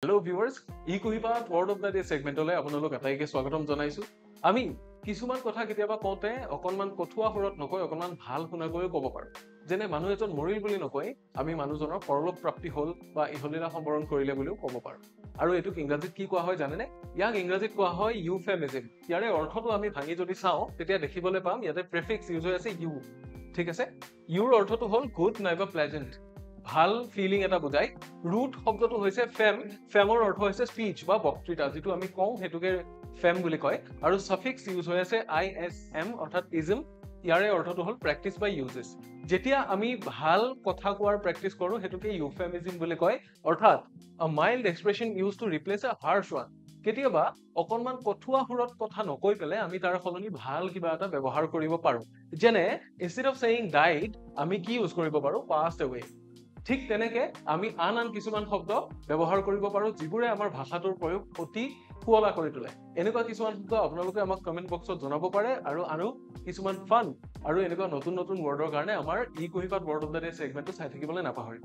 Hello viewers, ইকুহিপাত Word of the Day segmentলৈ আপোনালোক আটাইকে স্বাগতম জনাইছো। আমি কিছুমান কথা কেতিয়াবা কওঁতে অকনমান কঠুৱা সুৰত নকৈ অকনমান ভাল শুনাকৈ ক'ব পাৰো। যেনে মানুহ এজন মৰিল বুলি নকৈ আমি মানুহজনৰ পৰলোক প্ৰাপ্তি হ'ল বা ইহলীলা সম্বৰণ কৰিলে বুলিও ক'ব পাৰো। আৰু এটো ইংৰাজীত কি কোৱা হয় জানেনে? ইয়াক ইংৰাজীত কোৱা হয় ইউফেমিজম। ইয়াৰে অৰ্থটো আমি ভাঙি যদি চাওঁ তেতিয়া দেখিবলৈ পাম ইয়াতে প্ৰেফিক্স ইউজ হৈ আছে ইউ। ঠিক আছে? ইউৰ অৰ্থটো হ'ল গুড নাইবা প্লেজেন্ট। ভাল ফিলিং এটা বুজায়। ৰুট শব্দটো হৈছে ফেম। ফেমৰ অৰ্থ হৈছে স্পিচ বা বক্তৃতা, যেটো আমি কওঁ হেতুকে ফেম বুলি কয়। আৰু সাফিক্স ইউজ হৈ আছে ISM অৰ্থাৎ ইজম। ইয়াৰে অৰ্থটো হ'ল প্ৰেক্টিস বা ইউজেস। যেতিয়া আমি ভাল কথা কোৱাৰ প্ৰেক্টিস কৰো হেতুকে ইউফেমিজম বুলি কয়, অৰ্থাৎ a mild expression used to replace a harsh one। কেতিয়াবা অকনমান কঠুৱা সুৰত কথা নকৈ পেলাই আমি তাৰ সলনি ভাল কিবা এটা ব্যৱহাৰ কৰিব পাৰো। যেনে instead of saying died আমি কি ইউজ কৰিব পাৰো? passed away। ঠিক তেনেকে আমি আন কিছুমান শব্দ ব্যৱহাৰ কৰিব পাৰো যিবোৰে আমাৰ ভাষাটোৰ প্ৰয়োগ অতি সুৱলা কৰি তোলে। এনেকুৱা কিছুমান শব্দ আপোনালোকে আমাক কমেন্ট বক্সত জনাব পাৰে আৰু কিছুমান ফান আৰু এনেকুৱা নতুন ৱৰ্ডৰ কাৰণে আমাৰ ইকুহিপাত Word of the Day segmentটো চাই থাকিবলৈ নাপাহৰিব।